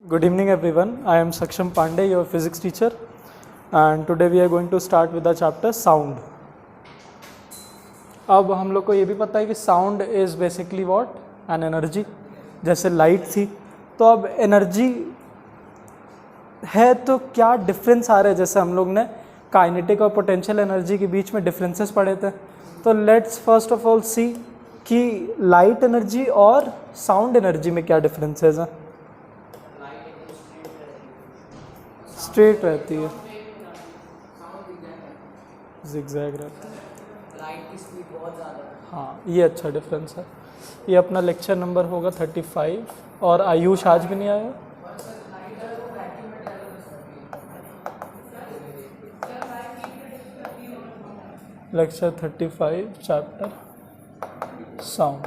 Good evening everyone. I am Saksham Pandey, your physics teacher, and today we are going to start with the chapter sound. अब हम लोग को ये भी पता है कि sound is basically what? An energy. जैसे light थी, तो अब energy है तो क्या डिफरेंस आ रहा है, जैसे हम लोग ने काइनेटिक और पोटेंशियल एनर्जी के बीच में डिफरेंसेस पढ़े थे. तो लेट्स फर्स्ट ऑफ ऑल सी कि लाइट एनर्जी और साउंड एनर्जी में क्या डिफरेंसेस हैं. स्ट्रेट रहती है, जिगजैग रहती है. लाइट की स्पीड बहुत ज़्यादा है. हाँ, ये अच्छा डिफरेंस है. ये अपना लेक्चर नंबर होगा 35. और आयुष आज भी नहीं आया. Lecture 35 chapter sound.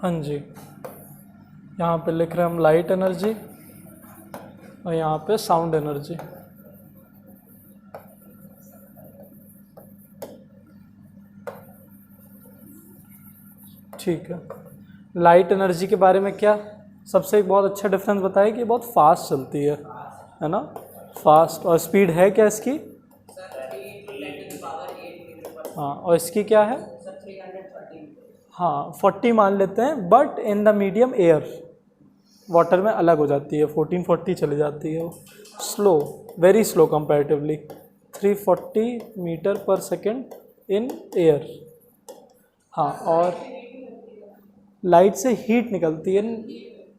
हाँ जी, यहाँ पे लिख रहे हैं हम लाइट एनर्जी और यहाँ पे साउंड एनर्जी. ठीक है. लाइट एनर्जी के बारे में क्या सबसे एक बहुत अच्छा डिफरेंस बताया कि ये बहुत फास्ट चलती है ना. फास्ट. और स्पीड है क्या इसकी? हाँ, और इसकी क्या है? हाँ, 40 मान लेते हैं, but in the medium air. Water में अलग हो जाती है, 1440 चली जाती है वो. Slow, very slow comparatively. 340 metre per second in air. हाँ, और लाइट से हीट निकलती है,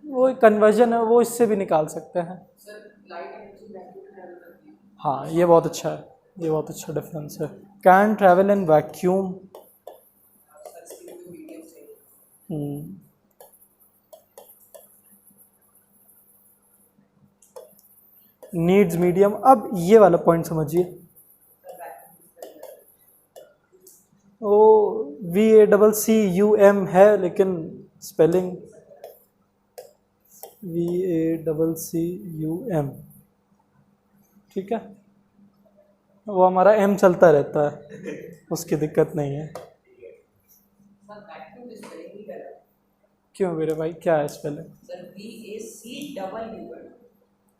वो कन्वर्जन है, वो इससे भी निकाल सकते हैं. हाँ, ये बहुत अच्छा है, ये बहुत अच्छा डिफरेंस है. Can travel in vacuum. Needs medium. अब ये वाला पॉइंट समझिए. ओ VACCUM है, लेकिन स्पेलिंग VACCUM. ठीक है, वो हमारा M चलता रहता है, उसकी दिक्कत नहीं है. क्यों मेरे भाई, क्या है स्पेलिंग?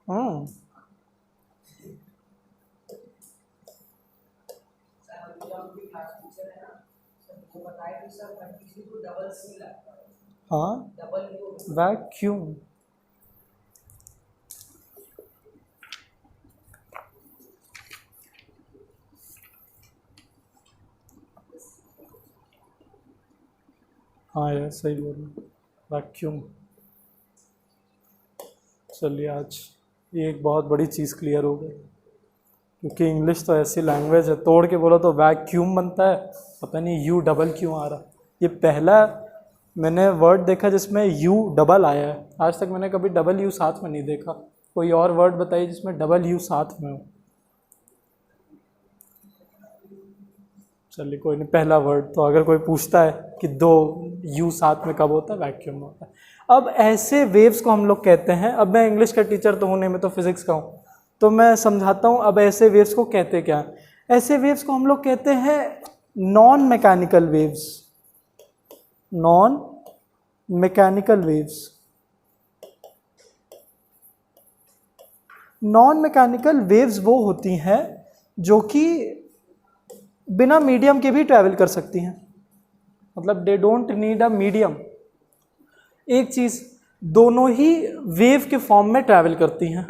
हाँ, हाँ, वैक्यूम. हाँ यार, सही बोल रहे, वैक्यूम. चलिए, आज ये एक बहुत बड़ी चीज़ क्लियर हो गई, क्योंकि इंग्लिश तो ऐसी लैंग्वेज है, तोड़ के बोला तो वैक्यूम बनता है, पता नहीं यू डबल क्यों आ रहा. ये पहला मैंने वर्ड देखा जिसमें यू डबल आया है. आज तक मैंने कभी डबल यू साथ में नहीं देखा. कोई और वर्ड बताइए जिसमें डबल यू साथ में हो. चलिए, कोई नहीं, पहला वर्ड. तो अगर कोई पूछता है कि दो यू साथ में कब होता है, वैक्यूम में होता है. अब ऐसे वेव्स को हम लोग कहते हैं, अब मैं इंग्लिश का टीचर तो हूँ नहीं, मैं तो फिजिक्स का हूँ, तो मैं समझाता हूँ. अब ऐसे वेव्स को कहते क्या? ऐसे वेव्स को हम लोग कहते हैं non mechanical waves. Non mechanical waves. Non mechanical waves वो होती हैं जो कि बिना मीडियम के भी ट्रैवल कर सकती हैं. मतलब they don't need a medium. एक चीज़, दोनों ही वेव के फॉर्म में ट्रैवल करती हैं.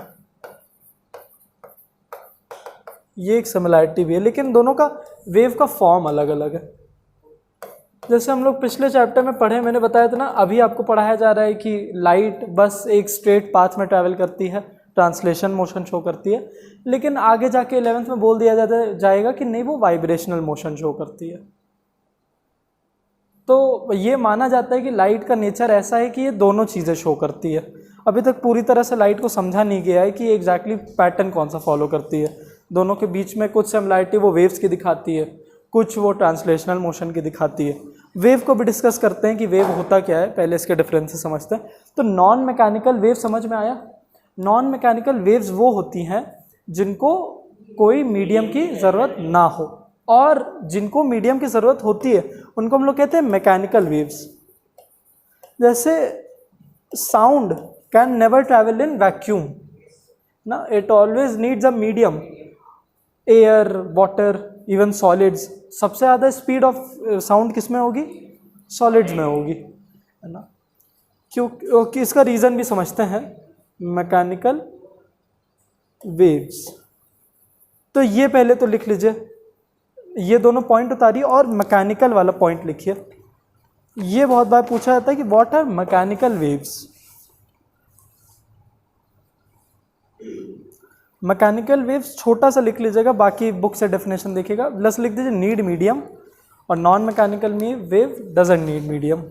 ये एक सिमिलैरिटी भी है, लेकिन दोनों का वेव का फॉर्म अलग अलग है. जैसे हम लोग पिछले चैप्टर में पढ़े, मैंने बताया था ना, अभी आपको पढ़ाया जा रहा है कि लाइट बस एक स्ट्रेट पाथ में ट्रैवल करती है, ट्रांसलेशन मोशन शो करती है. लेकिन आगे जाके 11th में बोल दिया जाएगा कि नहीं, वो वाइब्रेशनल मोशन शो करती है. तो ये माना जाता है कि लाइट का नेचर ऐसा है कि ये दोनों चीज़ें शो करती है. अभी तक पूरी तरह से लाइट को समझा नहीं गया है कि एग्जैक्टली पैटर्न कौन सा फॉलो करती है. दोनों के बीच में कुछ सिमिलैरिटी वो वेव्स की दिखाती है, कुछ वो ट्रांसलेशनल मोशन की दिखाती है. वेव को भी डिस्कस करते हैं कि वेव होता क्या है, पहले इसके डिफरेंसेस समझते हैं. तो नॉन मैकेनिकल वेव समझ में आया. नॉन मैकेनिकल वेव्स वो होती हैं जिनको कोई मीडियम की ज़रूरत ना हो, और जिनको मीडियम की ज़रूरत होती है उनको हम लोग कहते हैं मैकेनिकल वेव्स. जैसे sound can never travel in vacuum ना, it always needs a medium, air, water, even solids. सबसे ज़्यादा स्पीड ऑफ साउंड किस में होगी? सॉलिड्स में होगी, है ना। क्योंकि इसका रीज़न भी समझते हैं, मैकेनिकल वेव्स। तो ये पहले तो लिख लीजिए, ये दोनों पॉइंट उतारिए और मैकेनिकल वाला पॉइंट लिखिए। ये बहुत बार पूछा जाता है कि what are mechanical waves. Mechanical waves छोटा सा लिख लीजिएगा, बाकी बुक से डेफिनेशन देखिएगा, प्लस लिख दीजिए नीड मीडियम, और नॉन मैकेनिकल में वेव डजंट नीड मीडियम।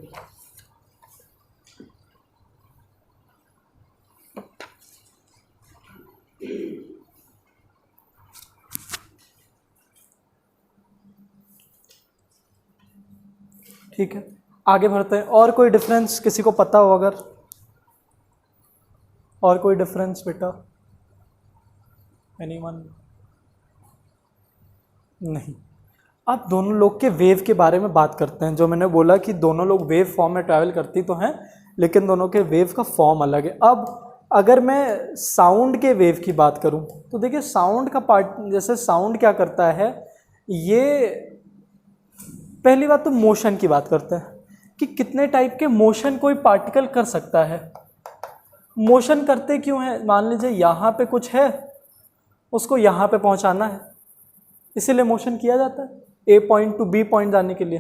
ठीक है, आगे बढ़ते हैं। और कोई डिफरेंस किसी को पता हो अगर? और कोई डिफरेंस बेटा? एनीवन? नहीं। अब दोनों लोग के वेव के बारे में बात करते हैं। जो मैंने बोला कि दोनों लोग वेव फॉर्म में ट्रैवल करती तो हैं, लेकिन दोनों के वेव का फॉर्म अलग है। अब अगर मैं साउंड के वेव की बात करूं तो देखिए, साउंड का पार्ट, जैसे साउंड क्या करता है, ये पहली बात तो मोशन की बात करते हैं कि कितने टाइप के मोशन कोई पार्टिकल कर सकता है। मोशन करते क्यों हैं? मान लीजिए यहाँ पे कुछ है, उसको यहाँ पे पहुँचाना है, इसीलिए मोशन किया जाता है, ए पॉइंट टू बी पॉइंट जाने के लिए।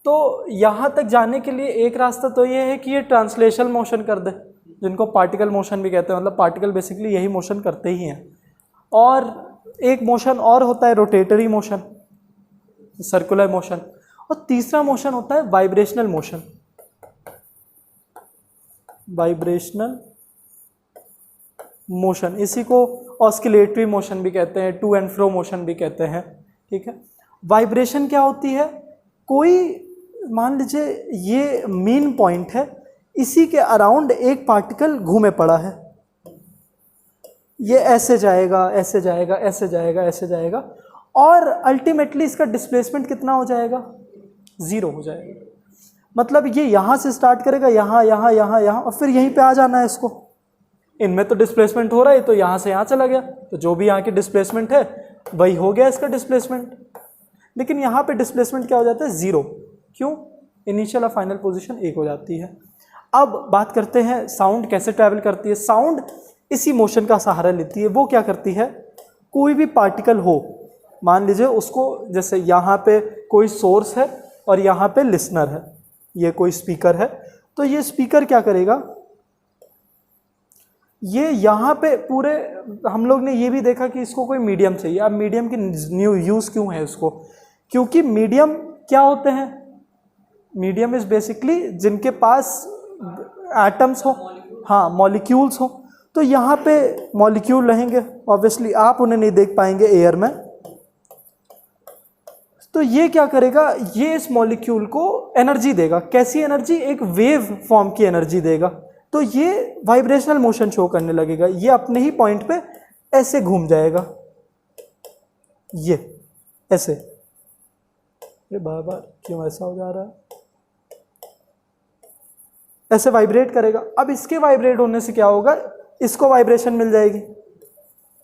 तो यहाँ तक जाने के लिए एक रास्ता तो ये है कि ये ट्रांसलेशनल मोशन कर दे, जिनको पार्टिकल मोशन भी कहते हैं, मतलब पार्टिकल बेसिकली यही मोशन करते ही हैं। और एक मोशन और होता है रोटेटरी मोशन, सर्कुलर मोशन, और तीसरा मोशन होता है वाइब्रेशनल मोशन। वाइब्रेशनल मोशन, इसी को ऑस्किलेटरी मोशन भी कहते हैं, टू एंड फ्रो मोशन भी कहते हैं। ठीक है, वाइब्रेशन क्या होती है? कोई मान लीजिए ये मेन पॉइंट है, इसी के अराउंड एक पार्टिकल घूमे पड़ा है, ये ऐसे जाएगा, ऐसे जाएगा, ऐसे जाएगा, ऐसे जाएगा, और अल्टीमेटली इसका डिस्प्लेसमेंट कितना हो जाएगा? 0 हो जाएगा। मतलब ये यहाँ से स्टार्ट करेगा, यहाँ यहाँ यहाँ यहाँ, और फिर यहीं पे आ जाना है इसको। इनमें तो डिस्प्लेसमेंट हो रहा है, तो यहाँ से यहाँ चला गया, तो जो भी यहाँ की डिस्प्लेसमेंट है वही हो गया इसका डिस्प्लेसमेंट। लेकिन यहाँ पे डिस्प्लेसमेंट क्या हो जाता है? 0। क्यों? इनिशियल और फाइनल पोजीशन एक हो जाती है। अब बात करते हैं साउंड कैसे ट्रैवल करती है। साउंड इसी मोशन का सहारा लेती है। वो क्या करती है? कोई भी पार्टिकल हो, मान लीजिए उसको, जैसे यहाँ पे कोई सोर्स है और यहाँ पे लिसनर है, ये कोई स्पीकर है, तो ये स्पीकर क्या करेगा? ये यहाँ पे पूरे, हम लोग ने ये भी देखा कि इसको कोई मीडियम चाहिए। अब मीडियम की न्यू यूज़ क्यों है उसको? क्योंकि मीडियम क्या होते हैं? मीडियम इज़ बेसिकली जिनके पास एटम्स हो, हाँ, मॉलिक्यूल्स हो। तो यहाँ पे मॉलिक्यूल रहेंगे, ऑब्वियसली आप उन्हें नहीं देख पाएंगे एयर में। तो ये क्या करेगा? ये इस मॉलिक्यूल को एनर्जी देगा। कैसी एनर्जी? एक वेव फॉर्म की एनर्जी देगा। तो ये वाइब्रेशनल मोशन शो करने लगेगा। ये अपने ही पॉइंट पे ऐसे घूम जाएगा, ये ऐसे। ये बार बार क्यों ऐसा हो जा रहा है? ऐसे वाइब्रेट करेगा। अब इसके वाइब्रेट होने से क्या होगा? इसको वाइब्रेशन मिल जाएगी।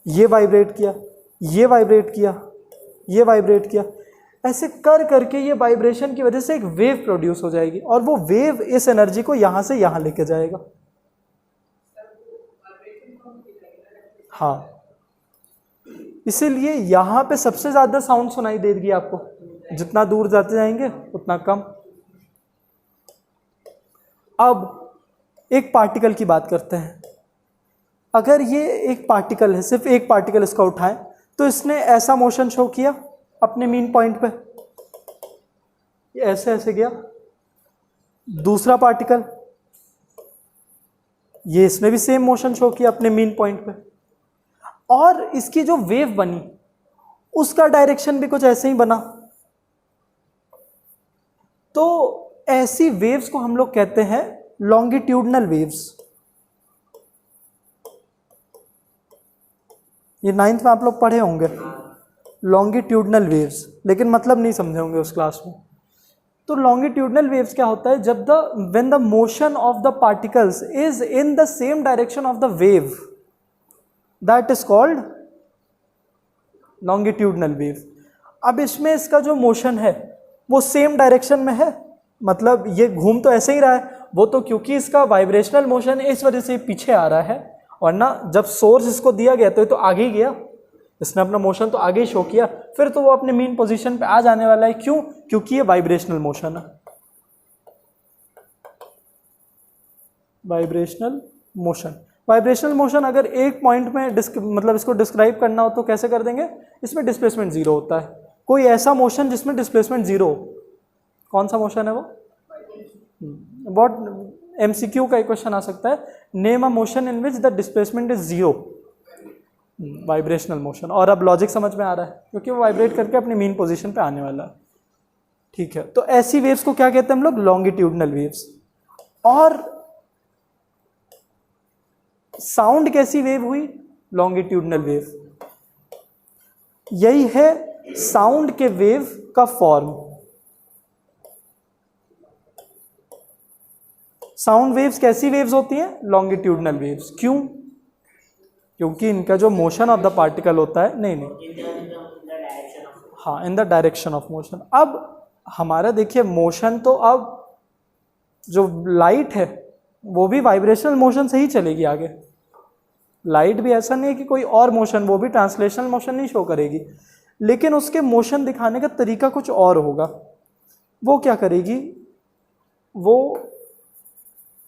ये वाइब्रेट किया, ये वाइब्रेट किया, ये वाइब्रेट किया, ऐसे कर करके ये वाइब्रेशन की वजह से एक वेव प्रोड्यूस हो जाएगी, और वो वेव इस एनर्जी को यहाँ से यहाँ लेके जाएगा। हाँ, इसीलिए यहाँ पे सबसे ज़्यादा साउंड सुनाई देगी आपको। जितना दूर जाते जाएंगे उतना कम। अब एक पार्टिकल की बात करते हैं। अगर ये एक पार्टिकल है, सिर्फ एक पार्टिकल इसका उठाएं, तो इसने ऐसा मोशन शो किया अपने मीन पॉइंट पे, ये ऐसे ऐसे गया। दूसरा पार्टिकल, ये इसने भी सेम मोशन शो किया अपने मीन पॉइंट पे, और इसकी जो वेव बनी उसका डायरेक्शन भी कुछ ऐसे ही बना। तो ऐसी वेव्स को हम लोग कहते हैं लॉन्गिट्यूडनल वेव्स। ये 9th में आप लोग पढ़े होंगे लॉन्गिट्यूडनल वेव्स, लेकिन मतलब नहीं समझे होंगे उस क्लास में। तो लॉन्गिट्यूडनल वेव्स क्या होता है, जब when the motion of the particles is in the same direction of the wave, that is called longitudinal wave. अब इसमें इसका जो मोशन है वो सेम डायरेक्शन में है, मतलब ये घूम तो ऐसे ही रहा है, वो तो क्योंकि इसका वाइब्रेशनल मोशन है इस वजह से पीछे आ रहा है, वरना जब सोर्स इसको दिया गया तो ये तो आगे ही गया, इसने अपना मोशन तो आगे ही शो किया, फिर तो वो अपने मीन पोजीशन पे आ जाने वाला है। क्यों? क्योंकि ये वाइब्रेशनल मोशन है। वाइब्रेशनल मोशन, वाइब्रेशनल मोशन अगर एक पॉइंट में मतलब इसको डिस्क्राइब करना हो तो कैसे कर देंगे, इसमें डिस्प्लेसमेंट जीरो होता है। कोई ऐसा मोशन जिसमें डिस्प्लेसमेंट जीरो हो, कौन सा मोशन है वो? बहुत एमसीक्यू का एक क्वेश्चन आ सकता है, name a motion in which the displacement is zero, vibrational motion. और अब लॉजिक समझ में आ रहा है क्योंकि वो वाइब्रेट करके अपनी मीन पोजीशन पे आने वाला है। ठीक है, तो ऐसी वेव्स को क्या कहते हैं हम लोग? Longitudinal waves. और साउंड कैसी वेव हुई? Longitudinal wave. यही है साउंड के वेव का फॉर्म। साउंड वेव्स कैसी वेव्स होती हैं? Longitudinal waves. क्यों? क्योंकि इनका जो मोशन ऑफ द पार्टिकल होता है, नहीं, हाँ, in the direction of motion. अब हमारा देखिए मोशन, तो अब जो लाइट है वो भी वाइब्रेशनल मोशन से ही चलेगी आगे। लाइट भी ऐसा नहीं है कि कोई और मोशन, वो भी ट्रांसलेशनल मोशन नहीं शो करेगी, लेकिन उसके मोशन दिखाने का तरीका कुछ और होगा। वो क्या करेगी? वो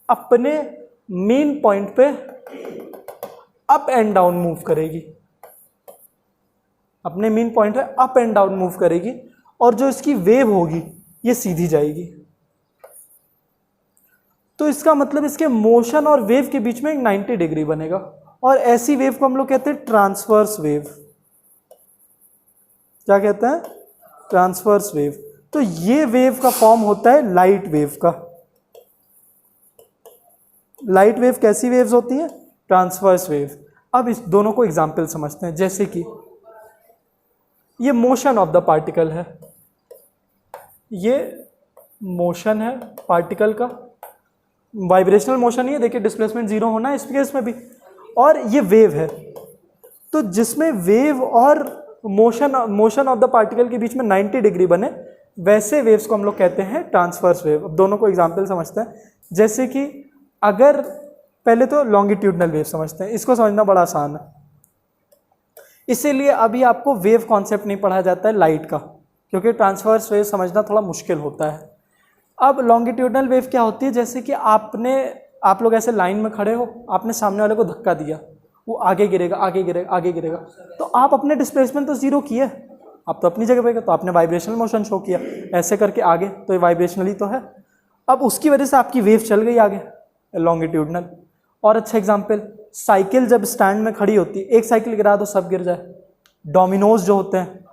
अपने मेन पॉइंट पे अप एंड डाउन मूव करेगी, अपने मेन पॉइंट पे अप एंड डाउन मूव करेगी, और जो इसकी वेव होगी ये सीधी जाएगी। तो इसका मतलब इसके मोशन और वेव के बीच में एक 90 डिग्री बनेगा, और ऐसी वेव को हम लोग कहते हैं ट्रांसवर्स वेव। क्या कहते हैं? Transverse wave. तो ये वेव का फॉर्म होता है लाइट वेव का। लाइट वेव कैसी वेव्स होती हैं? Transverse wave. अब इस दोनों को एग्जाम्पल समझते हैं, जैसे कि ये मोशन ऑफ द पार्टिकल है, ये मोशन है पार्टिकल का, वाइब्रेशनल मोशन ही है, देखिए डिस्प्लेसमेंट जीरो होना है इस केस में भी, और ये वेव है। तो जिसमें वेव और मोशन ऑफ द पार्टिकल के बीच में 90 डिग्री बने, वैसे वेव्स को हम लोग कहते हैं ट्रांसवर्स वेव। अब दोनों को एग्जाम्पल समझते हैं, जैसे कि अगर पहले तो लॉन्गिट्यूडनल वेव समझते हैं, इसको समझना बड़ा आसान है, इसीलिए अभी आपको वेव कॉन्सेप्ट नहीं पढ़ाया जाता है लाइट का, क्योंकि ट्रांसवर्स वेव समझना थोड़ा मुश्किल होता है। अब लॉन्गिट्यूडनल वेव क्या होती है? जैसे कि आप लोग ऐसे लाइन में खड़े हो, आपने सामने वाले को धक्का दिया, वो आगे गिरेगा, आगे गिरेगा, आगे गिरेगा, तो आप अपने डिस्प्लेसमेंट तो जीरो किए, आप तो अपनी जगह पे गए, तो आपने वाइब्रेशनल मोशन शो किया, ऐसे करके आगे, तो ये वाइब्रेशनल ही तो है। अब उसकी वजह से आपकी वेव चल गई आगे, लॉन्गिट्यूडनल। और अच्छा एग्जाम्पल, साइकिल जब स्टैंड में खड़ी होती है, एक साइकिल गिरा दो सब गिर जाए। डोमिनोज जो होते हैं,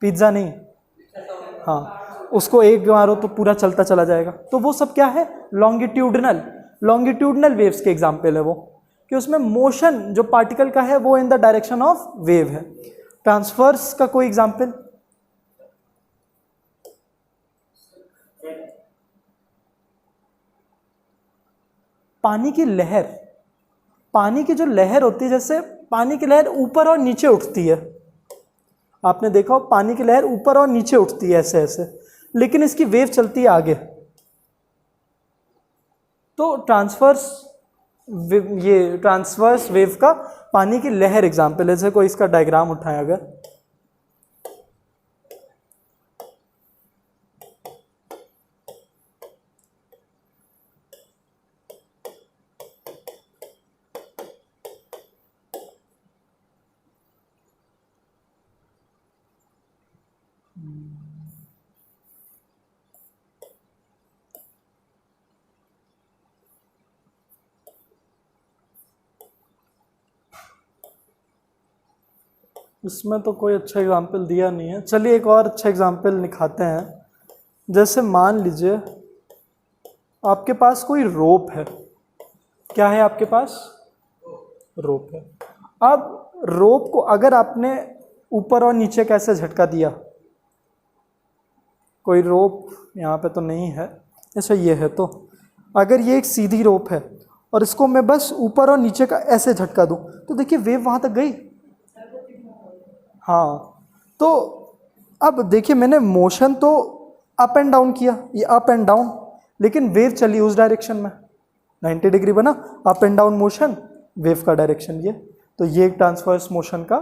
पिज्ज़ा नहीं, हाँ, उसको एक मारो तो पूरा चलता चला जाएगा, तो वो सब क्या है? लॉन्गिट्यूडनल वेव्स के एग्जाम्पल है वो, कि उसमें मोशन जो पार्टिकल का है वो in the direction of wave है। ट्रांसवर्स का कोई एग्जाम्पल? पानी की लहर, पानी की जो लहर होती है, जैसे पानी की लहर ऊपर और नीचे उठती है, आपने देखा हो पानी की लहर ऊपर और नीचे उठती है ऐसे ऐसे, लेकिन इसकी वेव चलती है आगे। तो ट्रांसवर्स वेव का पानी की लहर एग्जाम्पल है। जैसे कोई इसका डायग्राम उठाए अगर, इसमें तो कोई अच्छा एग्जाम्पल दिया नहीं है, चलिए एक और अच्छा एग्जाम्पल दिखाते हैं। जैसे मान लीजिए आपके पास कोई रोप है, क्या है आपके पास? रोप है। अब रोप को अगर आपने ऊपर और नीचे कैसे झटका दिया, कोई रोप यहाँ पे तो नहीं है, ऐसा ये है। तो अगर ये एक सीधी रोप है और इसको मैं बस ऊपर और नीचे का ऐसे झटका दूँ तो देखिए वेव वहाँ तक गई। हाँ, तो अब देखिए मैंने मोशन तो अप एंड डाउन किया, ये अप एंड डाउन, लेकिन वेव चली उस डायरेक्शन में, 90 डिग्री बना, up and down motion, wave का डायरेक्शन ये। तो ये एक ट्रांसवर्स मोशन का,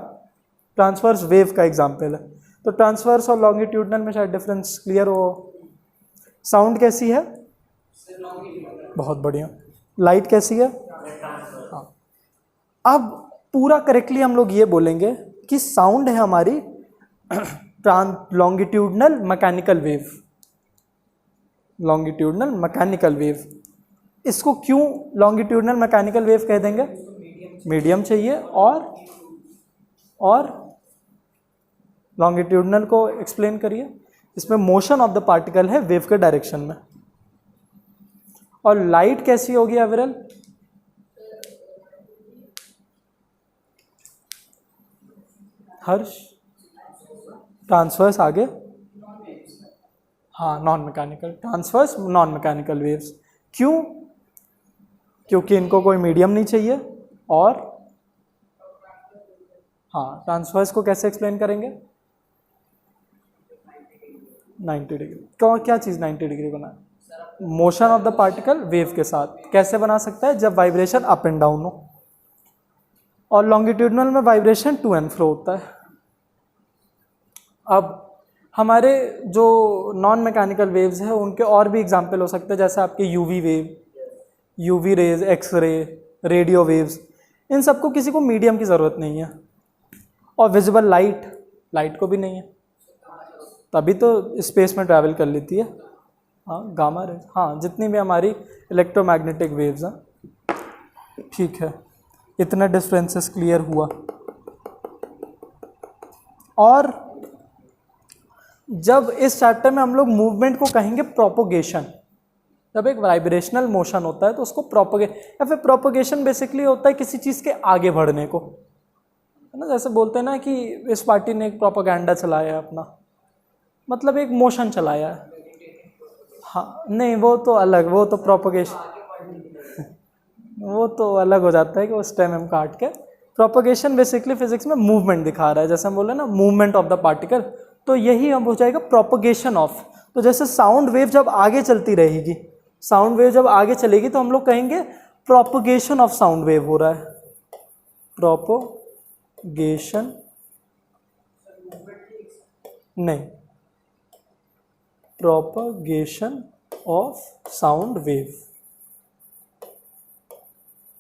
ट्रांसवर्स वेव का एग्जाम्पल है। तो ट्रांसवर्स और लॉन्गिट्यूडनल में शायद डिफरेंस क्लियर हो। साउंड कैसी है? बहुत बढ़िया। लाइट कैसी है? हाँ। अब पूरा करेक्टली हम लोग ये बोलेंगे कि साउंड है हमारी longitudinal mechanical wave, longitudinal mechanical wave. इसको क्यों लॉन्गिट्यूडनल मैकेनिकल वेव कह देंगे? मीडियम चाहिए और लॉन्गिट्यूडनल को एक्सप्लेन करिए। इसमें मोशन ऑफ द पार्टिकल है वेव के डायरेक्शन में। और लाइट कैसी होगी एवरल? हर्ष, ट्रांसवर्स आगे, हाँ non mechanical, transverse non mechanical waves. क्यों? क्योंकि इनको कोई मीडियम नहीं चाहिए। और हाँ, ट्रांसवर्स को कैसे एक्सप्लेन करेंगे? 90 डिग्री। क्या चीज़ 90 डिग्री बना? Motion of the particle wave के साथ। कैसे बना सकता है? जब वाइब्रेशन अप एंड डाउन हो। और लॉन्गिट्यूडनल में वाइब्रेशन टू एंड फ्रो होता है। अब हमारे जो नॉन मैकेनिकल वेव्स हैं उनके और भी एग्जाम्पल हो सकते हैं, जैसे आपके UV wave, UV rays, X ray, radio waves. इन सबको किसी को मीडियम की ज़रूरत नहीं है। और विजिबल लाइट, लाइट को भी नहीं है, तभी तो स्पेस में ट्रैवल कर लेती है। हाँ, गामा रेज, हाँ, जितनी भी हमारी इलेक्ट्रोमैग्नेटिक वेव्स हैं। ठीक है, इतना डिफरेंसेस क्लियर हुआ। और जब इस चैप्टर में हम लोग मूवमेंट को कहेंगे प्रोपोगेशन, जब एक वाइब्रेशनल मोशन होता है तो उसको या फिर प्रोपोगेशन बेसिकली होता है किसी चीज़ के आगे बढ़ने को, है ना। जैसे बोलते हैं ना कि इस पार्टी ने एक प्रोपोगंडा चलाया अपना, मतलब एक मोशन चलाया है। हाँ नहीं, वो तो अलग, वो तो प्रोपोगेशन वो तो अलग हो जाता है कि वो स्टेम हम काट के। प्रोपोगेशन बेसिकली फिजिक्स में मूवमेंट दिखा रहा है, जैसे हम बोले ना मूवमेंट ऑफ द पार्टिकल, तो यही हम हो जाएगा प्रोपोगेशन ऑफ। तो जैसे साउंड वेव जब आगे चलती रहेगी, साउंड वेव जब आगे चलेगी तो हम लोग कहेंगे प्रोपोगेशन ऑफ साउंड वेव हो रहा है। प्रोपोगेशन नहीं, propagation of sound wave.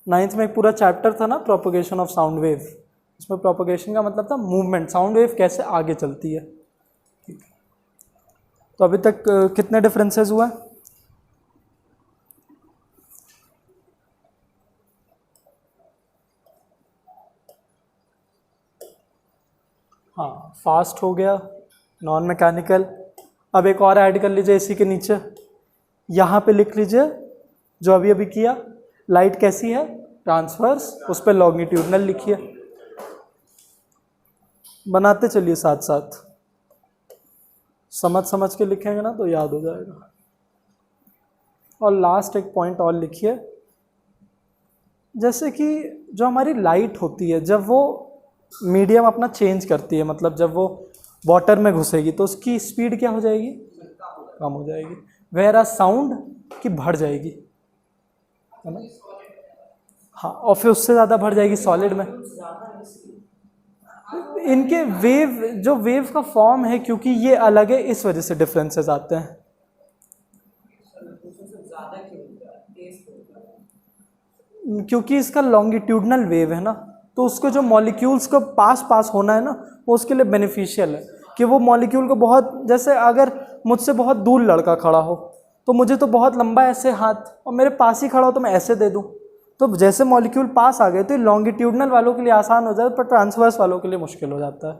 9th में एक पूरा चैप्टर था ना प्रोपोगेशन ऑफ साउंड वेव, इसमें प्रोपोगेशन का मतलब था मूवमेंट, साउंड वेव कैसे आगे चलती है। तो अभी तक कितने डिफरेंसेस हुआ? हाँ, फास्ट हो गया, नॉन मैकेनिकल। अब एक और ऐड कर लीजिए इसी के नीचे, यहाँ पे लिख लीजिए जो अभी अभी किया। लाइट कैसी है? ट्रांसवर्स, उस पर लॉन्गिट्यूडनल लिखिए। बनाते चलिए साथ साथ, समझ के लिखेंगे ना तो याद हो जाएगा। और लास्ट एक पॉइंट और लिखिए, जैसे कि जो हमारी लाइट होती है जब वो मीडियम अपना चेंज करती है, मतलब जब वो वाटर में घुसेगी तो उसकी स्पीड क्या हो जाएगी? कम हो जाएगी। वेयर साउंड की बढ़ जाएगी, है ना। हाँ, और फिर उससे ज़्यादा बढ़ जाएगी सॉलिड में। इनके वेव, जो वेव का फॉर्म है, क्योंकि ये अलग है इस वजह से डिफरेंसेस आते हैं। क्योंकि इसका लॉन्गिट्यूडनल वेव है ना, तो उसको जो मॉलिक्यूल्स को पास होना है ना, वो उसके लिए बेनिफिशियल है कि वो मॉलिक्यूल को बहुत, जैसे अगर मुझसे बहुत दूर लड़का खड़ा हो तो मुझे तो बहुत लंबा ऐसे हाथ, और मेरे पास ही खड़ा हो तो मैं ऐसे दे दूं, तो जैसे मॉलिक्यूल पास आ गए तो लॉन्गिट्यूडनल वालों के लिए आसान हो जाता है, पर ट्रांसवर्स वालों के लिए मुश्किल हो जाता है।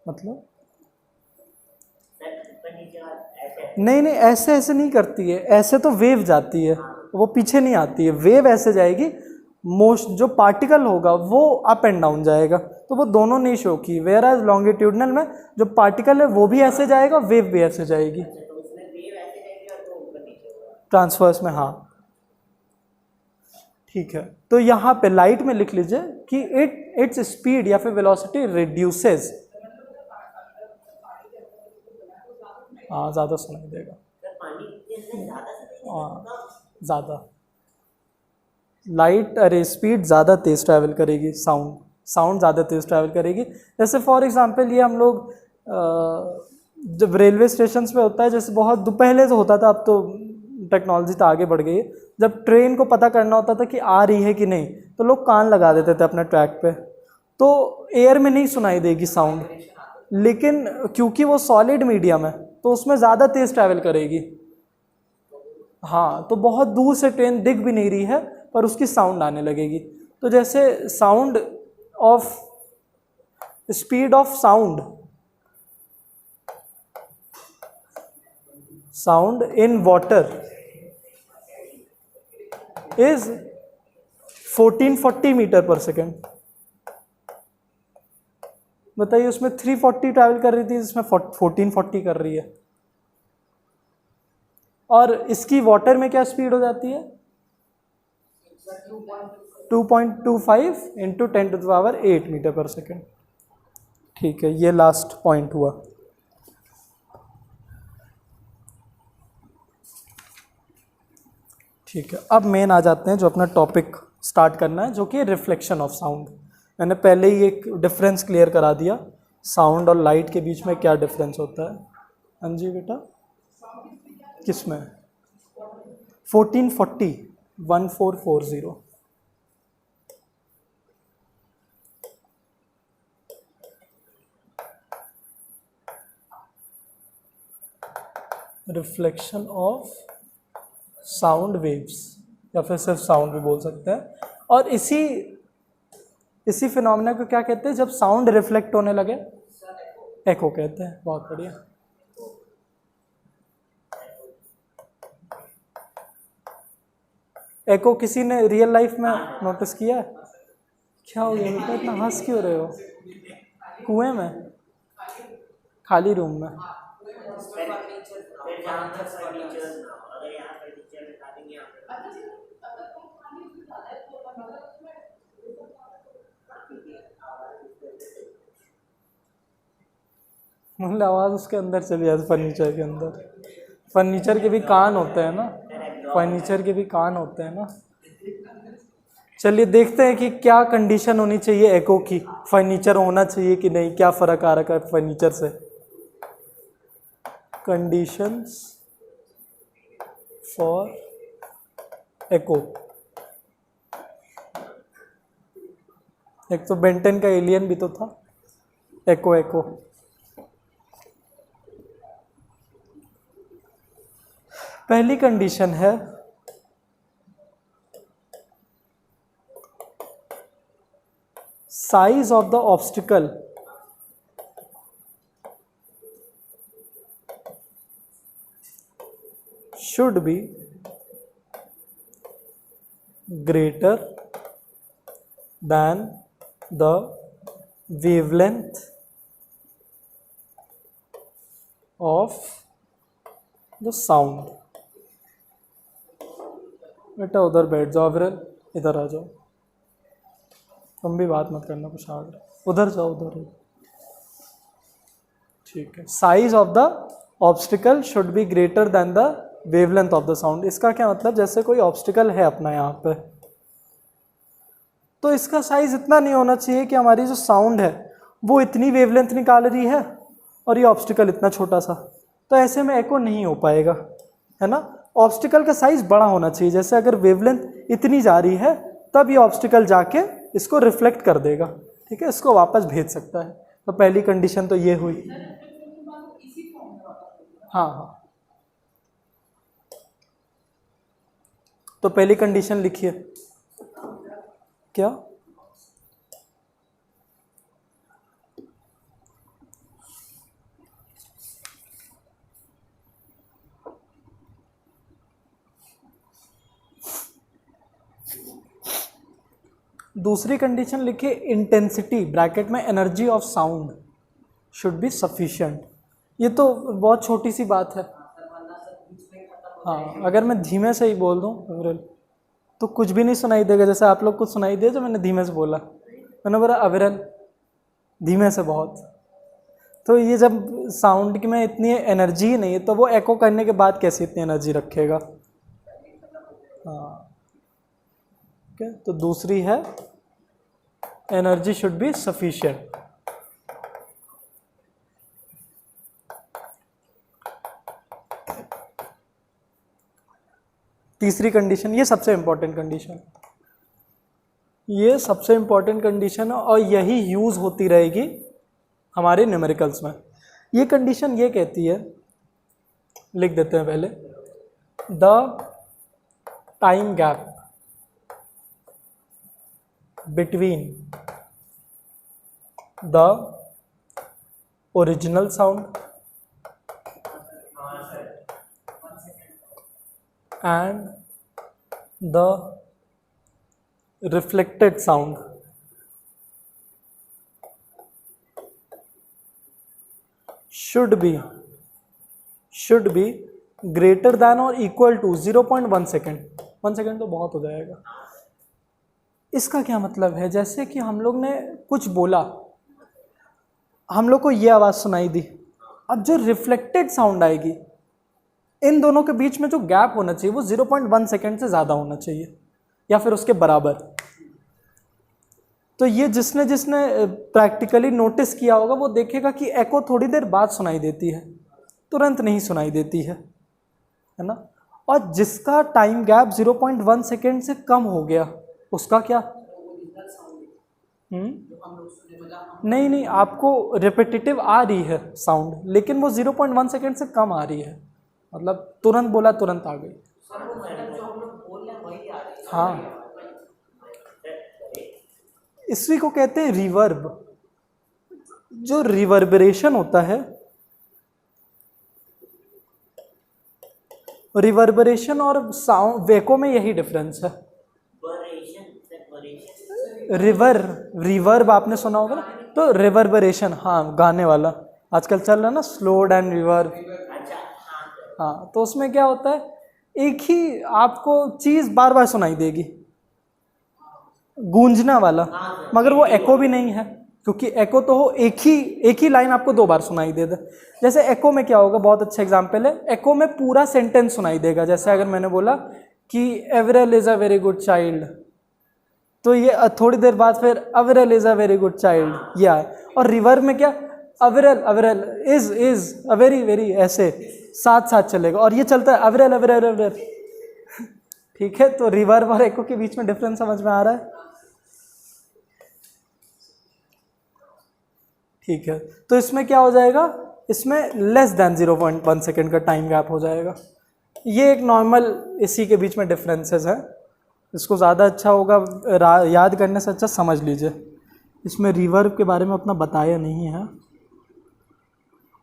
मतलब नहीं, ऐसे नहीं करती है, ऐसे तो वेव जाती है, वो पीछे नहीं आती है। वेव ऐसे जाएगी, मोस्ट जो पार्टिकल होगा वो अप एंड डाउन जाएगा, तो वो दोनों नहीं शो की। वेयर एज लॉन्गिट्यूडनल में जो पार्टिकल है वो भी ऐसे जाएगा, वेव भी ऐसे जाएगी ट्रांसवर्स में। हाँ ठीक है, तो यहाँ पे लाइट में लिख लीजिए कि इट्स स्पीड या फिर वेलोसिटी रिड्यूसेस। हाँ ज़्यादा सुनाई देगा, हाँ ज़्यादा लाइट, अरे स्पीड ज़्यादा तेज़ ट्रैवल करेगी, साउंड ज़्यादा तेज़ ट्रैवल करेगी। जैसे फॉर एग्जांपल ये हम लोग जब रेलवे स्टेशंस पे होता है, जैसे बहुत पहले तो होता था, अब तो टेक्नोलॉजी तो आगे बढ़ गई है, जब ट्रेन को पता करना होता था कि आ रही है कि नहीं, तो लोग कान लगा देते थे अपने ट्रैक पे, तो एयर में नहीं सुनाई देगी साउंड, लेकिन क्योंकि वो सॉलिड मीडियम है तो उसमें ज़्यादा तेज़ ट्रैवल करेगी। हाँ, तो बहुत दूर से ट्रेन दिख भी नहीं रही है पर उसकी साउंड आने लगेगी। तो जैसे sound of speed of sound in water is 1440 metre per second. बताइए, उसमें 340 ट्रैवल कर रही थी, इसमें 1440 कर रही है। और इसकी वाटर में क्या स्पीड हो जाती है? 2.25 इंटू 10⁸ मीटर पर सेकेंड। ठीक है, ये लास्ट पॉइंट हुआ। ठीक है, अब मेन आ जाते हैं जो अपना टॉपिक स्टार्ट करना है, जो कि रिफ्लेक्शन ऑफ साउंड। मैंने पहले ही एक डिफरेंस क्लियर करा दिया, साउंड और लाइट के बीच में क्या डिफरेंस होता है। हाँ जी बेटा, किस में? 1440 रिफ्लेक्शन ऑफ साउंड वेव्स, या फिर सिर्फ साउंड भी बोल सकते हैं। और इसी फिनोमेना को क्या कहते हैं जब साउंड रिफ्लेक्ट होने लगे? एको कहते हैं। बहुत बढ़िया। एको किसी ने रियल लाइफ में नोटिस किया है? क्या हो गया बेटा, इतना हंस क्यों रहे हो? कुएं में, खाली रूम में? मतलब आवाज़ उसके अंदर चली जाती, फर्नीचर के अंदर। फर्नीचर के भी कान होते हैं ना, फर्नीचर के भी कान होते हैं ना। चलिए देखते हैं कि क्या कंडीशन होनी चाहिए एको की, फर्नीचर होना चाहिए कि नहीं, क्या फ़र्क आ रहा है फर्नीचर से। कंडीशंस फॉर एको। एक तो बेंटन का एलियन भी तो था, एको। पहली कंडीशन है size of the obstacle should be greater than the wavelength of the sound। बेटा उधर बैठ जाओ, फिर इधर आ जाओ, तुम भी बात मत करना, कुछ आ गया, उधर जाओ, उधर। ठीक है, size of the obstacle should be greater than the wavelength of the sound. इसका क्या मतलब, जैसे कोई ऑब्स्टिकल है अपना यहाँ पे, तो इसका साइज इतना नहीं होना चाहिए कि हमारी जो साउंड है वो इतनी वेवलेंथ निकाल रही है और ये ऑब्स्टिकल इतना छोटा सा, तो ऐसे में एको नहीं हो पाएगा, है ना। ऑब्स्टिकल का साइज बड़ा होना चाहिए, जैसे अगर वेवलेंथ इतनी जा रही है तब ये ऑब्स्टिकल जाके इसको रिफ्लेक्ट कर देगा, ठीक है, इसको वापस भेज सकता है। तो पहली कंडीशन तो ये हुई। हाँ, तो पहली कंडीशन लिखिए, क्या? दूसरी कंडीशन लिखिए इंटेंसिटी ब्रैकेट में energy of sound should be sufficient. ये तो बहुत छोटी सी बात है। हाँ, अगर मैं धीमे से ही बोल दूँ अविरल तो कुछ भी नहीं सुनाई देगा। जैसे आप लोग कुछ सुनाई दिया जो मैंने धीमे से बोला, मैंने बोला अविरल धीमे से बहुत। तो ये जब साउंड की में इतनी एनर्जी ही नहीं है तो वो एको करने के बाद कैसे इतनी एनर्जी रखेगा। हाँ, ओके। तो दूसरी है एनर्जी शुड बी सफिशिएंट। तीसरी कंडीशन, ये सबसे इंपॉर्टेंट कंडीशन, ये सबसे इंपॉर्टेंट कंडीशन है और यही यूज़ होती रहेगी हमारे न्यूमेरिकल्स में। ये कंडीशन ये कहती है, लिख देते हैं पहले, the time gap between the original sound and the reflected sound should be greater than or equal to 0.1 second. 1 second तो बहुत हो जाएगा। इसका क्या मतलब है, जैसे कि हम लोग ने कुछ बोला, हम लोग को ये आवाज़ सुनाई दी, अब जो रिफ्लेक्टेड साउंड आएगी इन दोनों के बीच में जो गैप होना चाहिए वो 0.1 सेकेंड से ज़्यादा होना चाहिए या फिर उसके बराबर। तो ये जिसने प्रैक्टिकली नोटिस किया होगा वो देखेगा कि एको थोड़ी देर बाद सुनाई देती है, तुरंत नहीं सुनाई देती है ना। और जिसका टाइम गैप 0.1 सेकेंड से कम हो गया उसका क्या? नहीं, आपको रिपीटेटिव आ रही है साउंड लेकिन वो 0.1 सेकेंड से कम आ रही है, मतलब तुरंत बोला तुरंत आ गई। हाँ, इसी को कहते हैं रिवर्ब। जो रिवर्बरेशन होता है, रिवर्बरेशन और साउंड वेको में यही डिफरेंस है। रिवर्ब आपने सुना होगा ना, तो रिवर्बरेशन, हाँ गाने वाला आजकल चल रहा है ना, स्लोड एंड रिवर्ब। हाँ, तो उसमें क्या होता है, एक ही आपको चीज़ बार बार सुनाई देगी, गूंजना वाला, मगर वो एको भी नहीं है क्योंकि एको तो हो एक ही लाइन आपको 2 बार सुनाई दे दे। जैसे एको में क्या होगा, बहुत अच्छा एग्जांपल है, एको में पूरा सेंटेंस सुनाई देगा। जैसे अगर मैंने बोला कि Aviral is a very good child, तो ये थोड़ी देर बाद फिर Aviral is a very good child, ये आए। और रिवर्ब में क्या, अविरल इज अ वेरी वेरी, ऐसे साथ साथ चलेगा और ये चलता है अविरल। ठीक है, तो रिवर्ब और एको के बीच में डिफरेंस समझ में आ रहा है? ठीक है, तो इसमें क्या हो जाएगा, इसमें लेस देन 0.1 सेकेंड का टाइम गैप हो जाएगा। ये एक नॉर्मल इसी के बीच में डिफरेंसेस है। इसको ज़्यादा अच्छा होगा याद करने से अच्छा समझ लीजिए। इसमें रिवर्ब के बारे में उतना बताया नहीं है,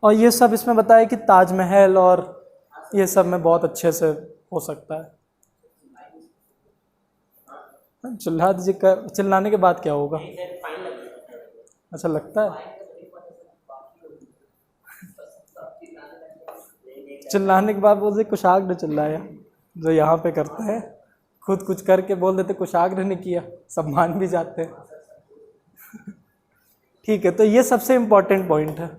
और ये सब इसमें बताया कि ताजमहल और ये सब में बहुत अच्छे से हो सकता है। चिल्ला दीजिए, चिल्लाने के बाद क्या होगा? अच्छा लगता है, चिल्लाने के बाद बोलते कुशाग्र ने चिल्लाया, जो यहाँ पे करते हैं, खुद कुछ करके बोल देते कुशाग्र ने किया, सब मान भी जाते हैं। ठीक है, तो ये सबसे इम्पोर्टेंट पॉइंट है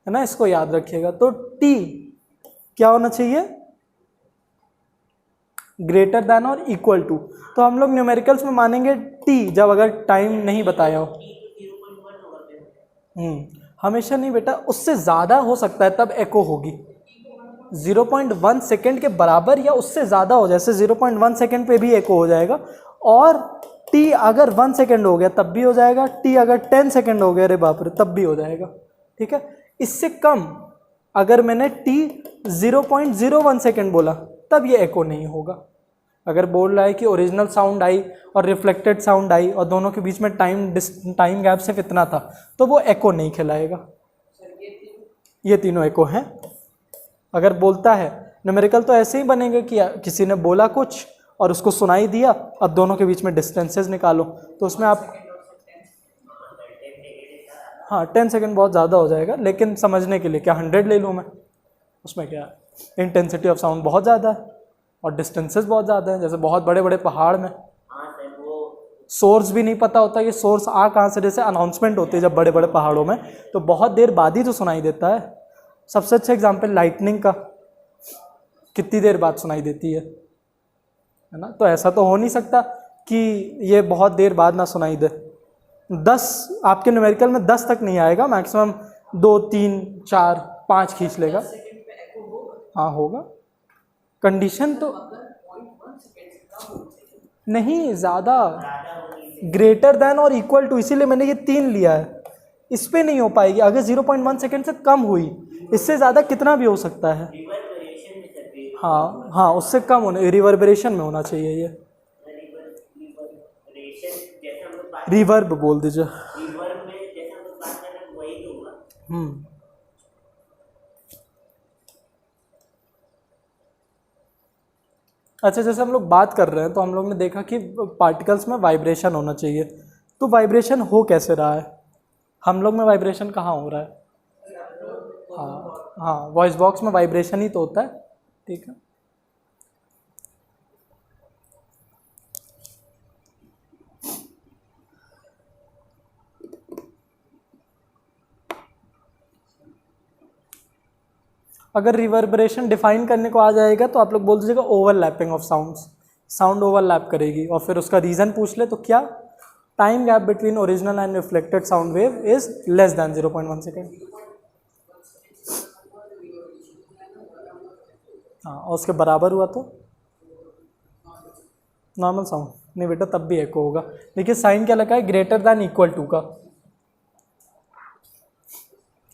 ना, इसको याद रखिएगा। तो टी क्या होना चाहिए, ग्रेटर देन और इक्वल टू। तो हम लोग न्यूमेरिकल्स में मानेंगे टी जब अगर टाइम नहीं बताया हो। हमेशा नहीं बेटा, उससे ज़्यादा हो सकता है तब एको होगी। 0.1 सेकेंड के बराबर या उससे ज़्यादा हो, जैसे 0.1 सेकेंड पे भी एको हो जाएगा, और टी अगर 1 सेकेंड हो गया तब भी हो जाएगा, टी अगर 10 सेकेंड हो गया, अरे बाप रे, तब भी हो जाएगा। ठीक है, इससे कम अगर मैंने टी 0.01 सेकेंड बोला तब ये एको नहीं होगा। अगर बोल रहा है कि ओरिजिनल साउंड आई और रिफ्लेक्टेड साउंड आई और दोनों के बीच में टाइम गैप सिर्फ इतना था, तो वो एको नहीं खिलाएगा। ये तीनों एको हैं। अगर बोलता है न्यूमेरिकल तो ऐसे ही बनेगा कि किसी ने बोला कुछ और उसको सुनाई दिया, अब दोनों के बीच में डिस्टेंसेस निकालो, तो उसमें आप हाँ 10 सेकेंड बहुत ज़्यादा हो जाएगा, लेकिन समझने के लिए क्या 100 ले लूँ मैं, उसमें क्या है, इंटेंसिटी ऑफ साउंड बहुत ज़्यादा है और डिस्टेंसेस बहुत ज़्यादा है। जैसे बहुत बड़े बड़े पहाड़ में सोर्स भी नहीं पता होता कि सोर्स आ कहाँ से, जैसे अनाउंसमेंट होती है जब बड़े बड़े पहाड़ों में तो बहुत देर बाद ही तो सुनाई देता है। सबसे अच्छा एग्जांपल लाइटनिंग का, कितनी देर बाद सुनाई देती है ना। तो ऐसा तो हो नहीं सकता कि ये बहुत देर बाद ना सुनाई दे। 10 आपके न्यूमेरिकल में 10 तक नहीं आएगा, मैक्सिमम 2 3 4 5 खींच लेगा। हाँ होगा, कंडीशन तो नहीं ज़्यादा, ग्रेटर देन और इक्वल टू, इसीलिए मैंने ये 3 लिया है। इस पे नहीं हो पाएगी, अगर 0.1 सेकेंड से कम हुई, इससे ज़्यादा कितना भी हो सकता है। हाँ हाँ, उससे कम होने, रिवर्बरेशन में होना चाहिए ये, रिवर्ब बोल दीजिए। अच्छा, जैसे हम लोग बात कर रहे हैं तो हम लोग ने देखा कि पार्टिकल्स में वाइब्रेशन होना चाहिए, तो वाइब्रेशन हो कैसे रहा है, हम लोग में वाइब्रेशन कहाँ हो रहा है। हाँ हाँ, वॉइस बॉक्स में वाइब्रेशन ही तो होता है, ठीक है। अगर रिवर्बरेशन डिफाइन करने को आ जाएगा तो आप लोग बोल दीजिएगा overlapping of sounds, sound overlap करेगी, और फिर उसका रीज़न पूछ ले तो क्या, time gap between original and reflected sound wave is less than 0.1 second. हाँ, और उसके बराबर हुआ तो नॉर्मल साउंड नहीं बेटा, तब भी एको होगा। देखिए साइन क्या लगा है, ग्रेटर दैन इक्वल टू का।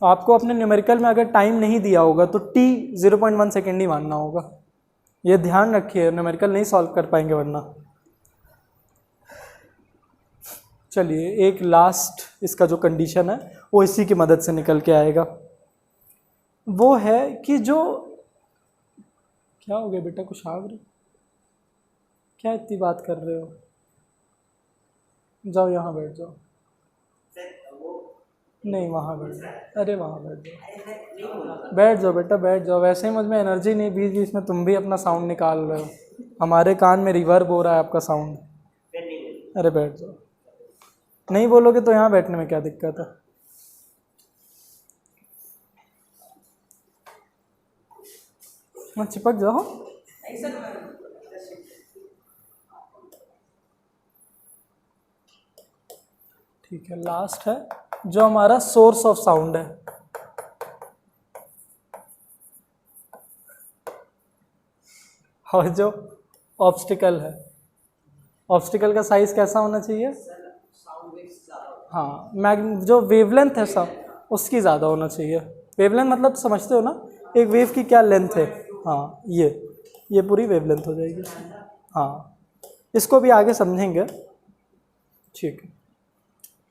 आपको अपने न्यूमेरिकल में अगर टाइम नहीं दिया होगा तो t 0.1 सेकेंड ही मानना होगा, ये ध्यान रखिए, न्यूमेरिकल नहीं सॉल्व कर पाएंगे वरना। चलिए एक लास्ट इसका जो कंडीशन है वो इसी की मदद से निकल के आएगा, वो है कि जो क्या हो गया बेटा, कुछ आग रही, क्या इतनी बात कर रहे हो, जाओ यहाँ बैठ जाओ, नहीं वहाँ बैठ जाओ, अरे वहाँ बैठ जाओ, बैठ जाओ बेटा बैठ जाओ, वैसे ही मुझ में एनर्जी नहीं, बीच बीच में तुम भी अपना साउंड निकाल रहे हो, हमारे कान में रिवर्ब हो रहा है आपका साउंड। अरे बैठ जाओ, नहीं बोलोगे तो यहाँ बैठने में क्या दिक्कत है। मैं चिपक जाओ, ठीक है। लास्ट है जो हमारा सोर्स ऑफ साउंड है, और जो ऑब्स्टिकल है, ऑब्स्टिकल का साइज कैसा होना चाहिए, हाँ जो वेवलेंथ है सब उसकी ज़्यादा होना चाहिए। वेवलेंथ मतलब तो समझते हो ना, एक वेव की क्या लेंथ है, हाँ ये पूरी वेवलेंथ हो जाएगी। हाँ, इसको भी आगे समझेंगे, ठीक है।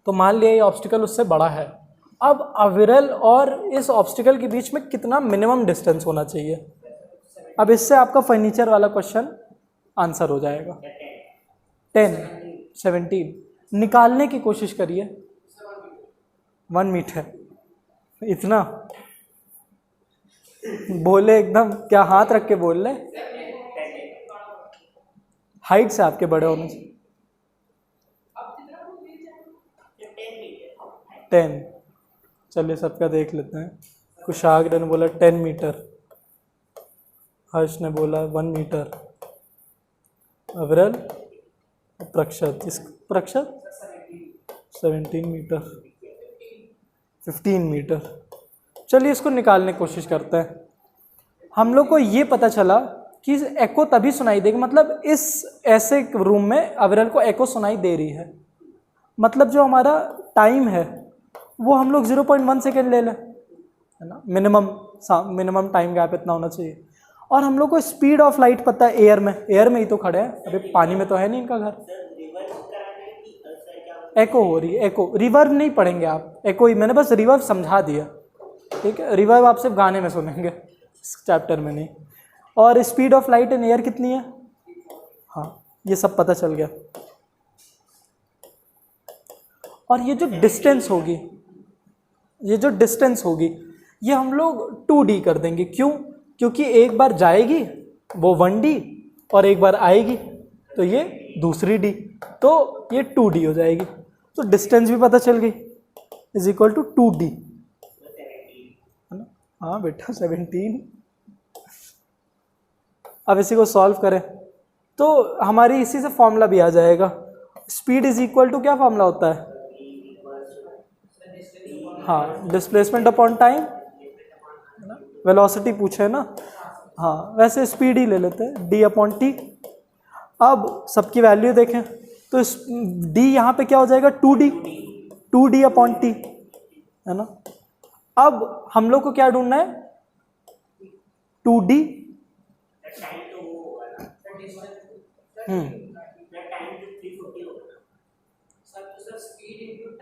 तो मान लिया ये ऑब्स्टिकल उससे बड़ा है, अब अविरल और इस ऑब्स्टिकल के बीच में कितना मिनिमम डिस्टेंस होना चाहिए। अब इससे आपका फर्नीचर वाला क्वेश्चन आंसर हो जाएगा। 10 17 निकालने की कोशिश करिए, 1 मीटर, इतना बोले एकदम, क्या हाथ रख के बोल रहे, हाइट से आपके बड़े होने से 10। चलिए सबका देख लेते हैं। कुशाग्र ने बोला 10 मीटर, हर्ष ने बोला 1 मीटर, अविरल प्रक्षत, इस प्रक्षत 17 मीटर, 15 मीटर। चलिए इसको निकालने की कोशिश करते हैं। हम लोग को ये पता चला कि एको तभी सुनाई देगी, मतलब इस ऐसे रूम में अविरल को एको सुनाई दे रही है, मतलब जो हमारा टाइम है वो हम लोग 0.1 सेकेंड ले लें, है ना, मिनिमम टाइम गैप इतना होना चाहिए। और हम लोग को स्पीड ऑफ लाइट पता है, एयर में ही तो खड़े हैं, अभी पानी में तो है नहीं इनका घर। एको हो रही है, एको, रिवर्ब नहीं पढ़ेंगे आप, एको ही, मैंने बस रिवर्ब समझा दिया, ठीक है। रिवर्ब आप सिर्फ गाने में सुनेंगे, इस चैप्टर में नहीं। और speed of light in air कितनी है, हाँ, ये सब पता चल गया। और ये जो डिस्टेंस होगी, ये हम लोग 2D कर देंगे। क्यों? क्योंकि एक बार जाएगी वो 1D और एक बार आएगी तो ये दूसरी D, तो ये 2D हो जाएगी। तो डिस्टेंस भी पता चल गई, इज इक्वल टू 2D, है ना? हाँ बेटा 17। अब इसी को सॉल्व करें तो हमारी इसी से फॉर्मूला भी आ जाएगा। स्पीड इज इक्वल टू क्या फॉर्मूला होता है? हाँ, डिस्प्लेसमेंट अपॉन टाइम, वेलोसिटी पूछे है ना। हाँ, वैसे स्पीड ही ले लेते हैं, d अपॉन टी। अब सबकी वैल्यू देखें तो d यहाँ पे क्या हो जाएगा? 2D अपॉन टी, है ना। अब हम लोग को क्या ढूंढना है? 2D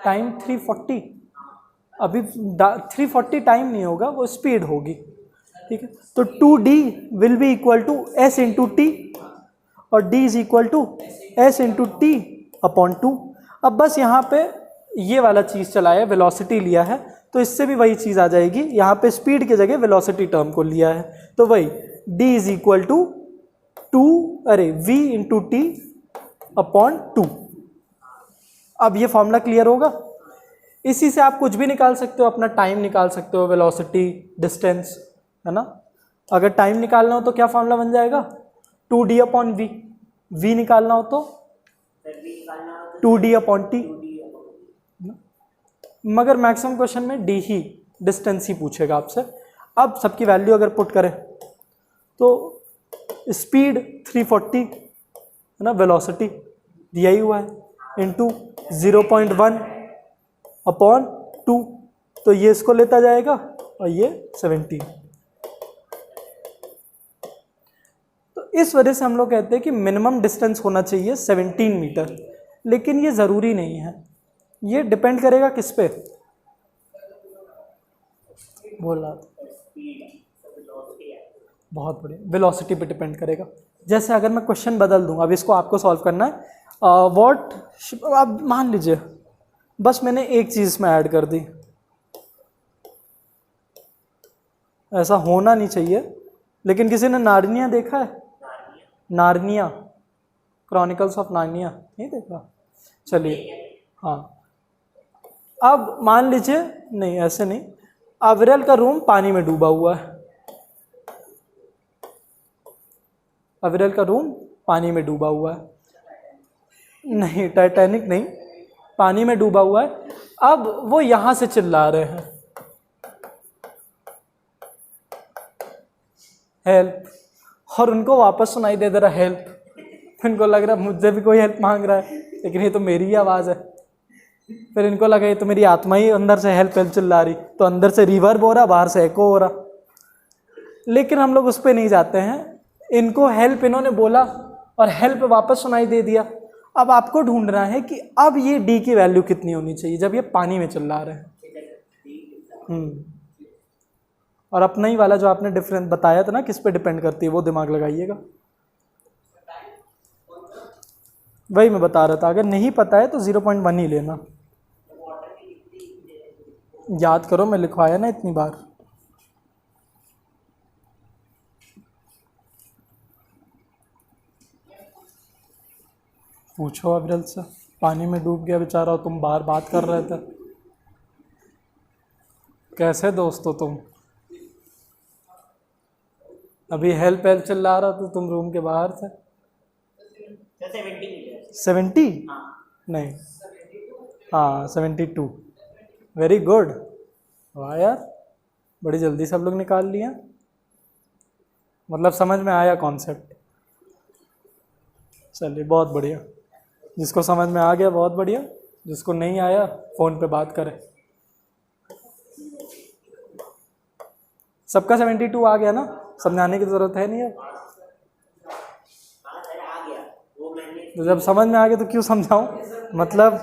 time 340। अभी 340 टाइम नहीं होगा, वो स्पीड होगी, ठीक है। तो 2D will be equal to S into t और D is equal to S into t upon 2। अब बस यहाँ पे ये वाला चीज़ चला है, वेलोसिटी लिया है, तो इससे भी वही चीज़ आ जाएगी। यहाँ पे स्पीड की जगह वेलोसिटी टर्म को लिया है, तो वही D is equal to V into t upon 2। अब ये फॉर्मूला क्लियर होगा। इसी से आप कुछ भी निकाल सकते हो, अपना टाइम निकाल सकते हो, वेलोसिटी, डिस्टेंस, है ना। अगर टाइम निकालना हो तो क्या फॉर्मूला बन जाएगा? 2D upon we. वी निकालना हो तो 2D अपॉन टी। मगर मैक्सिमम क्वेश्चन में डी ही, डिस्टेंस ही पूछेगा आपसे। अब सबकी वैल्यू अगर पुट करें तो स्पीड 340, है ना, वेलोसिटी दिया ही हुआ है, इंटू 0.1 अपॉन 2, तो ये इसको लेता जाएगा और ये 17। तो इस वजह से हम लोग कहते हैं कि मिनिमम डिस्टेंस होना चाहिए 17 मीटर, लेकिन ये ज़रूरी नहीं है। ये डिपेंड करेगा किस पे? बोल रहा था, बहुत बढ़िया, वेलोसिटी पे डिपेंड करेगा। जैसे अगर मैं क्वेश्चन बदल दूँ, अब इसको आपको सॉल्व करना है। व्हाट, अब मान लीजिए बस मैंने एक चीज़ में ऐड कर दी, ऐसा होना नहीं चाहिए, लेकिन किसी ने नार्निया देखा है? नार्निया, क्रॉनिकल्स ऑफ नार्निया, नहीं देखा? चलिए, हाँ, अब मान लीजिए, नहीं ऐसे नहीं, अविरल का रूम पानी में डूबा हुआ है। अविरल का रूम पानी में डूबा हुआ है, नहीं टाइटैनिक नहीं, पानी में डूबा हुआ है। अब वो यहाँ से चिल्ला रहे हैं हेल्प, और उनको वापस सुनाई दे रहा हेल्प। इनको लग रहा मुझसे भी कोई हेल्प मांग रहा है, लेकिन ये तो मेरी ही आवाज़ है। फिर इनको लगा ये तो मेरी आत्मा ही अंदर से हेल्प हेल्प चिल्ला रही, तो अंदर से रिवर्ब हो रहा, बाहर से एको हो रहा। लेकिन हम लोग उस पर नहीं जाते हैं। इनको हेल्प इन्होंने बोला और हेल्प वापस सुनाई दे दिया। अब आपको ढूंढना है कि अब ये डी की वैल्यू कितनी होनी चाहिए जब ये पानी में चिल्ला रहे हैं। और अपना ही वाला जो आपने डिफरेंस बताया था ना, किस पे डिपेंड करती है, वो दिमाग लगाइएगा। वही मैं बता रहा था, अगर नहीं पता है तो 0.1 ही लेना। याद करो, मैं लिखवाया ना इतनी बार। पूछो अविरल से, पानी में डूब गया बेचारा, तुम बाहर बात कर रहे थे। कैसे दोस्त हो तुम? अभी हेल्प हेल्प चिल्ला रहा था, तुम रूम के बाहर थे। 70? नहीं, हाँ 72। वेरी गुड, वाह यार, बड़ी जल्दी सब लोग निकाल लिया। मतलब समझ में आया कॉन्सेप्ट। चलिए बहुत बढ़िया, जिसको समझ में आ गया बहुत बढ़िया, जिसको नहीं आया फ़ोन पे बात करें। सबका 72 आ गया ना, समझाने की ज़रूरत है नहीं अब। तो जब समझ में आ गया तो क्यों समझाऊं? मतलब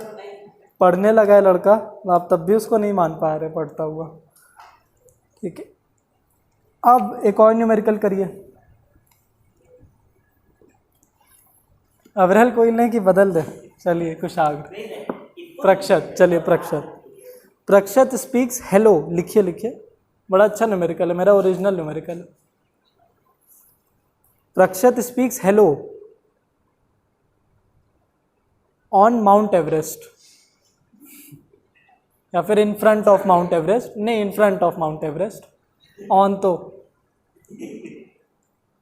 पढ़ने लगा है लड़का, आप तब भी उसको नहीं मान पा रहे पढ़ता हुआ। ठीक है, अब एक और न्यूमेरिकल करिए। अबरहल कोई नहीं कि बदल दे। चलिए कुशाग्र, प्रक्षत, चलिए प्रक्षत। प्रक्षत स्पीक्स हेलो, लिखिए लिखिए, बड़ा अच्छा न्यूमेरिकल है, मेरा ओरिजिनल न्यूमेरिकल है। Prakshat speaks hello on Mount Everest, या फिर in front of Mount Everest, नहीं in front of Mount Everest, on तो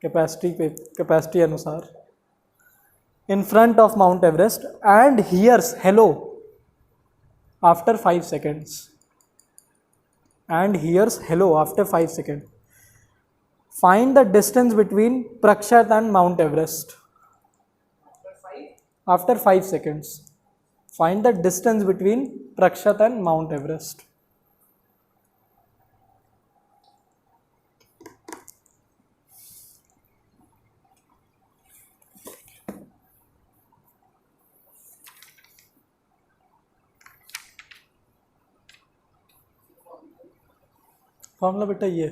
कैपेसिटी पे, कैपेसिटी अनुसार, in front of Mount Everest and hears hello after 5 seconds, and hears hello after 5 seconds. Find the distance between Prakshat and Mount Everest. After 5 seconds. Find the distance between Prakshat and Mount Everest. Formula बेटा ये,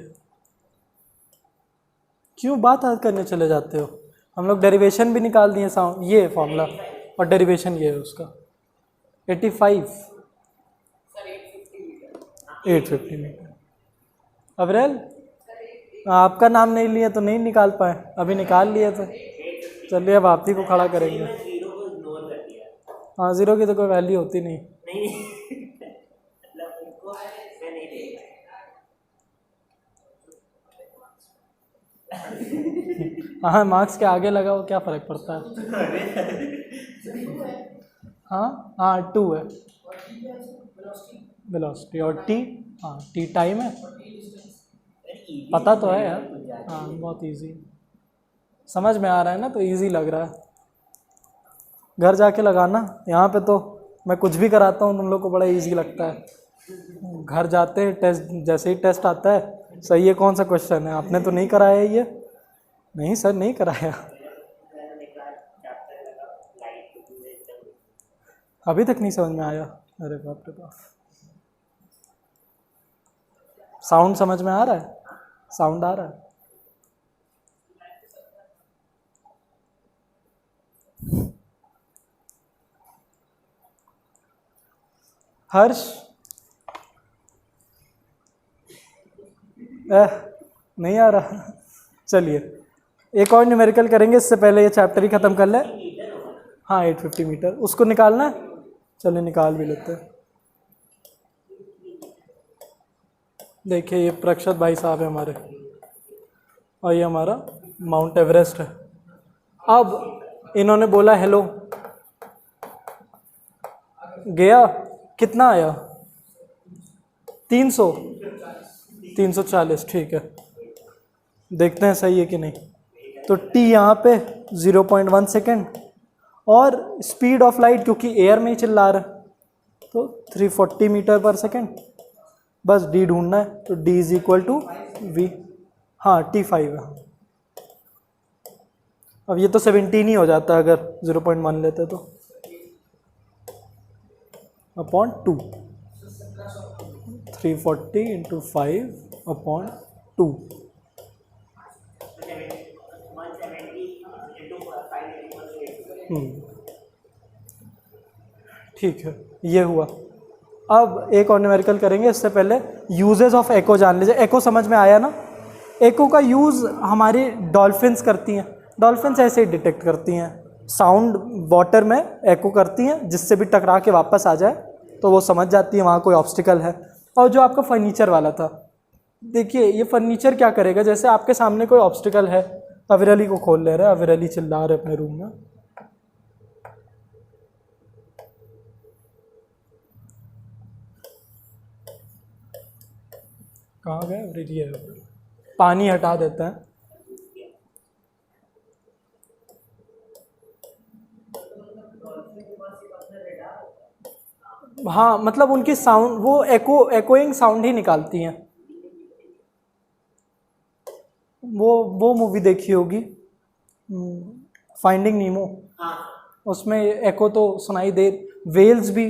क्यों बात याद करने चले जाते हो? हम लोग डेरिवेशन भी निकाल दिए साउंड, ये फॉर्मूला और डेरिवेशन ये है उसका। 85, 850 मीटर। अबरेल आपका नाम नहीं लिया तो नहीं निकाल पाए, अभी निकाल लिए थे। चलिए अब आप ही को खड़ा करेंगे। हाँ, ज़ीरो की तो कोई वैल्यू होती नहीं। हाँ, मार्क्स के आगे लगाओ, क्या फ़र्क पड़ता है। हाँ 2 है वेलोसिटी, और टी, हाँ टी टाइम है, पता तो है यार। हाँ बहुत इजी, समझ में आ रहा है ना, तो इजी लग रहा है। घर जाके लगाना, यहाँ पे तो मैं कुछ भी कराता हूँ तुम लोग को बड़ा इजी लगता है। घर जाते हैं, टेस्ट जैसे ही टेस्ट आता है, सही है कौन सा क्वेश्चन है, आपने तो नहीं कराया ये? नहीं सर नहीं कराया, अभी तक नहीं समझ में आया। अरे बाप रे बाप, साउंड समझ में आ रहा है? साउंड आ रहा है? हर्ष नहीं आ रहा। चलिए एक और न्यूमेरिकल करेंगे, इससे पहले ये चैप्टर ही ख़त्म कर ले। हाँ 850 मीटर, उसको निकालना है, चलिए निकाल भी लेते हैं। देखिए ये प्रक्षत भाई साहब है हमारे, और ये हमारा माउंट एवरेस्ट है। अब इन्होंने बोला हेलो, गया, कितना आया? 300, 340, ठीक है। देखते हैं सही है कि नहीं। तो t यहाँ पे 0.1 सेकेंड, और स्पीड ऑफ लाइट क्योंकि एयर में ही चिल्ला रहा है तो 340 मीटर पर सेकेंड। बस d ढूंढना है, तो d is equal to v, हाँ t5 है। अब ये तो 17 ही हो जाता है अगर 0.1 लेते तो, अपॉन 2, 340 इंटू 5 अपॉन 2। ठीक है, ये हुआ। अब एक और न्यूमेरिकल करेंगे, इससे पहले यूजेस ऑफ एको जान लीजिए। एको समझ में आया ना? एको का यूज़ हमारी डॉल्फिन्स करती हैं। डॉल्फिन्स ऐसे ही डिटेक्ट करती हैं, साउंड वाटर में एको करती हैं, जिससे भी टकरा के वापस आ जाए तो वो समझ जाती है वहाँ कोई ऑब्स्टिकल है। और जो आपका फर्नीचर वाला था, देखिए ये फर्नीचर क्या करेगा, जैसे आपके सामने कोई ऑब्स्टिकल है, अविरली को खोल ले रहे हैं, अविरली चिल्ला रहे अपने रूम में, कहाँ गए अविरली है, पानी हटा देते हैं। हाँ मतलब उनकी साउंड, वो एकोइंग साउंड ही निकालती हैं। वो मूवी देखी होगी फाइंडिंग नीमो, उसमें एको तो सुनाई दे, वेल्स भी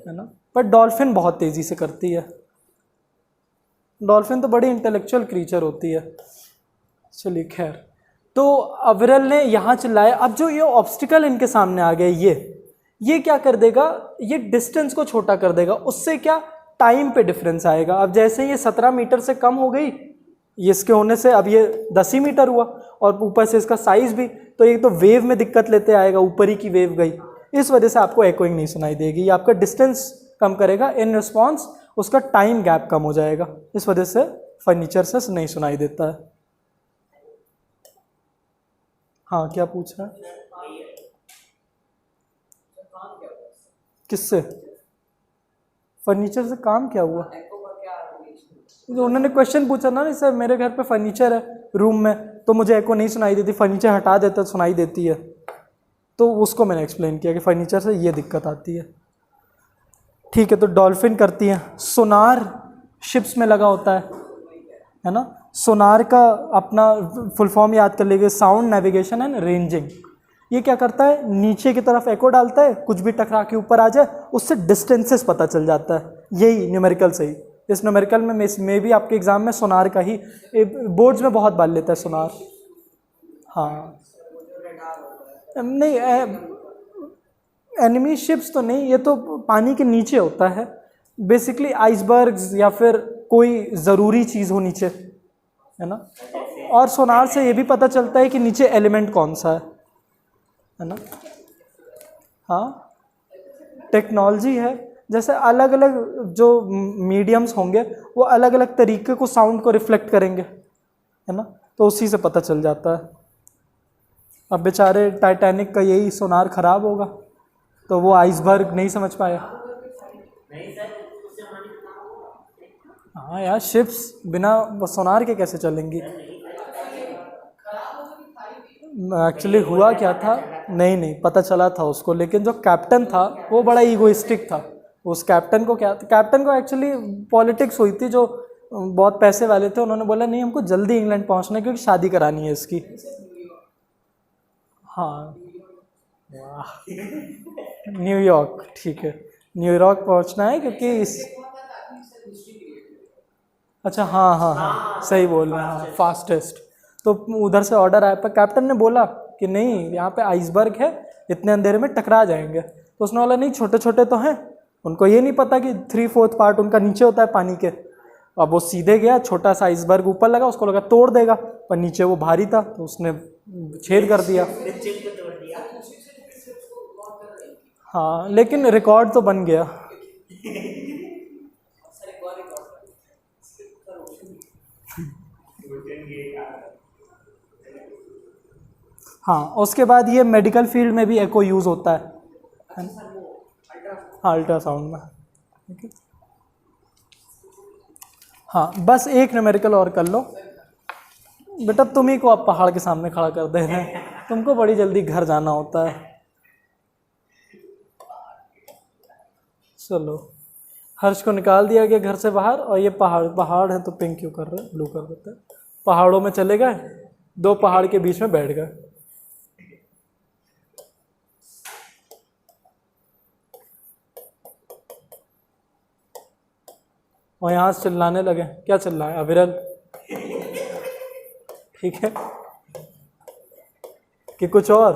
है ना, पर डॉल्फिन बहुत तेज़ी से करती है। डॉल्फिन तो बड़ी इंटेलेक्चुअल क्रीचर होती है। चलिए खैर, तो अविरल ने यहाँ चिल्लाया। अब जो ये ऑब्स्टिकल इनके सामने आ गया, ये क्या कर देगा, ये डिस्टेंस को छोटा कर देगा। उससे क्या, टाइम पे डिफरेंस आएगा। अब जैसे ये 17 मीटर से कम हो गई, ये इसके होने से अब ये 10 ही मीटर हुआ, और ऊपर से इसका साइज भी, तो ये तो वेव में दिक्कत लेते आएगा, ऊपर ही की वेव गई, इस वजह से आपको एकोइंग नहीं सुनाई देगी। ये आपका डिस्टेंस कम करेगा, इन रिस्पॉन्स उसका टाइम गैप कम हो जाएगा, इस वजह से फर्नीचर से नहीं सुनाई देता है। हाँ, क्या पूछ रहा है? किससे? फर्नीचर से काम क्या हुआ? जो उन्होंने क्वेश्चन पूछा ना, सर मेरे घर पे फर्नीचर है रूम में, तो मुझे एको नहीं सुनाई देती, फर्नीचर हटा देता तो सुनाई देती है। तो उसको मैंने एक्सप्लेन किया कि फर्नीचर से ये दिक्कत आती है। ठीक है, तो डॉल्फिन करती है। सोनार शिप्स में लगा होता है ना। सोनार का अपना फुल फॉर्म याद कर लीजिए, साउंड नेविगेशन एंड रेंजिंग। ये क्या करता है, नीचे की तरफ एको डालता है, कुछ भी टकरा के ऊपर आ जाए उससे डिस्टेंसेस पता चल जाता है। यही न्यूमेरिकल से ही, इस न्यूमेरिकल में भी आपके एग्जाम में सोनार का ही बोर्ड्स में बहुत बार लेता है सोनार। हाँ नहीं, एनिमी शिप्स तो नहीं, ये तो पानी के नीचे होता है बेसिकली, आइसबर्ग्स या फिर कोई ज़रूरी चीज़ हो नीचे, है ना। और सोनार से ये भी पता चलता है कि नीचे एलिमेंट कौन सा है ना। हाँ, टेक्नोलॉजी है, जैसे अलग अलग जो मीडियम्स होंगे वो अलग अलग तरीके को साउंड को रिफ्लेक्ट करेंगे, है ना, तो उसी से पता चल जाता है। अब बेचारे टाइटैनिक का यही सोनार ख़राब होगा, तो वो आइसबर्ग नहीं समझ पाया। हाँ यार, शिप्स बिना सोनार के कैसे चलेंगी? एक्चुअली हुआ क्या था, नहीं पता चला था उसको, लेकिन जो कैप्टन था वो बड़ा ईगोइस्टिक था। उस कैप्टन को क्या, कैप्टन को एक्चुअली पॉलिटिक्स हुई थी, जो बहुत पैसे वाले थे, उन्होंने बोला नहीं हमको जल्दी इंग्लैंड पहुंचना है क्योंकि शादी करानी है इसकी। हाँ, न्यूयॉर्क, ठीक है, न्यूयॉर्क पहुंचना है क्योंकि इस, अच्छा हाँ, सही बोल रहे हैं, हाँ फास्टेस्ट। तो उधर से ऑर्डर आया, पर कैप्टन ने बोला कि नहीं यहाँ पे आइसबर्ग है, इतने अंधेरे में टकरा जाएंगे। तो उसने बोला नहीं, छोटे छोटे तो हैं, उनको ये नहीं पता कि 3/4 पार्ट उनका नीचे होता है पानी के। अब वो सीधे गया, छोटा सा आइसबर्ग ऊपर लगा, उसको लगा तोड़ देगा, पर नीचे वो भारी था तो उसने छेद कर दिया। हाँ, लेकिन रिकॉर्ड तो बन गया। हाँ, उसके बाद ये मेडिकल फील्ड में भी एको यूज़ होता है ना? हाँ, अल्ट्रासाउंड में, ठीक है। हाँ, बस एक न्यूमेरिकल और कर लो बेटा, तुम ही को अब पहाड़ के सामने खड़ा कर दे रहे हैं, तुमको बड़ी जल्दी घर जाना होता है। चलो, हर्ष को निकाल दिया गया घर से बाहर, और ये पहाड़ है तो पिंक क्यों कर रहे हैं, ब्लू कर देते हैं। पहाड़ों में चले गए, 2 पहाड़ के बीच में बैठ गए। और यहाँ से चिल्लाने लगे, क्या चिल्लाए अविरल, ठीक है कि कुछ और,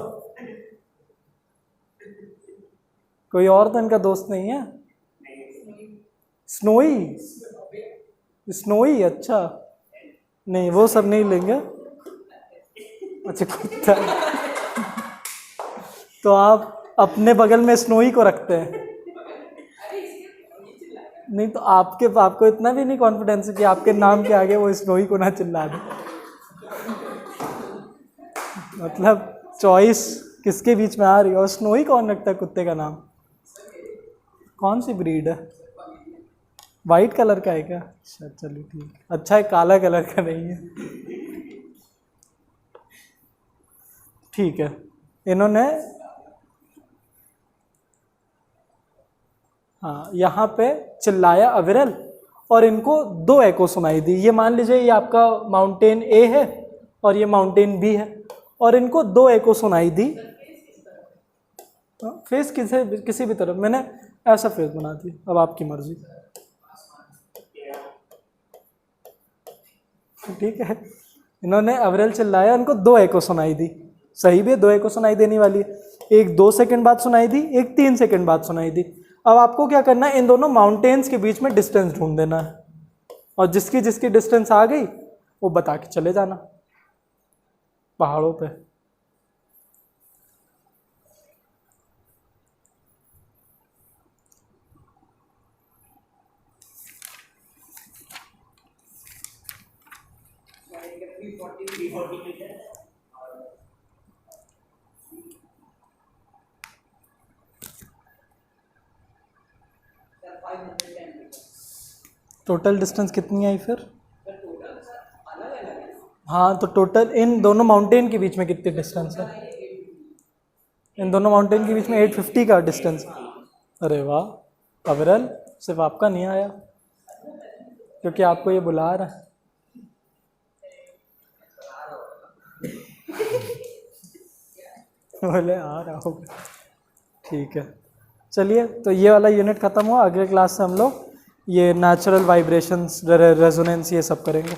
कोई और तो इनका दोस्त नहीं है? स्नोई, अच्छा नहीं, वो सब नहीं लेंगे। अच्छा, कुत्ता, तो आप अपने बगल में स्नोई को रखते हैं? नहीं तो आपको इतना भी नहीं कॉन्फिडेंस है कि आपके नाम के आगे वो स्नोई को ना चिल्ला दे। मतलब चॉइस किसके बीच में आ रही है? और स्नोई कौन रखता है कुत्ते का नाम? कौन सी ब्रीड है? वाइट कलर का है क्या? अच्छा चलिए ठीक, अच्छा है, काला कलर का नहीं है। ठीक है, इन्होंने हाँ यहाँ पे चिल्लाया अविरल, और इनको 2 एको सुनाई दी। ये मान लीजिए ये आपका माउंटेन ए है और ये माउंटेन बी है, और इनको 2 एको सुनाई दी। फेस किसी भी तरफ, मैंने ऐसा फेस बना दी, अब आपकी मर्जी, ठीक है। इन्होंने अवरेल चिल्लाया, उनको 2 एको सुनाई दी। सही भी है, 2 एको सुनाई देने वाली है। एक 2 सेकंड बाद सुनाई दी, एक 3 सेकंड बाद सुनाई दी। अब आपको क्या करना है, इन दोनों माउंटेन्स के बीच में डिस्टेंस ढूंढ देना है, और जिसकी जिसकी डिस्टेंस आ गई वो बता के चले जाना पहाड़ों पे। टोटल डिस्टेंस कितनी आई फिर? हाँ, तो टोटल इन दोनों माउंटेन के बीच में कितनी डिस्टेंस है? इन दोनों माउंटेन के बीच में 850 का डिस्टेंस। अरे वाह, अवरल सिर्फ आपका नहीं आया क्योंकि आपको ये बुला रहा है। बोले आ रहा होगा, ठीक है। चलिए, तो ये वाला यूनिट ख़त्म हुआ। अगले क्लास से हम लोग ये नेचुरल वाइब्रेशंस, रेजोनेंस, ये सब करेंगे।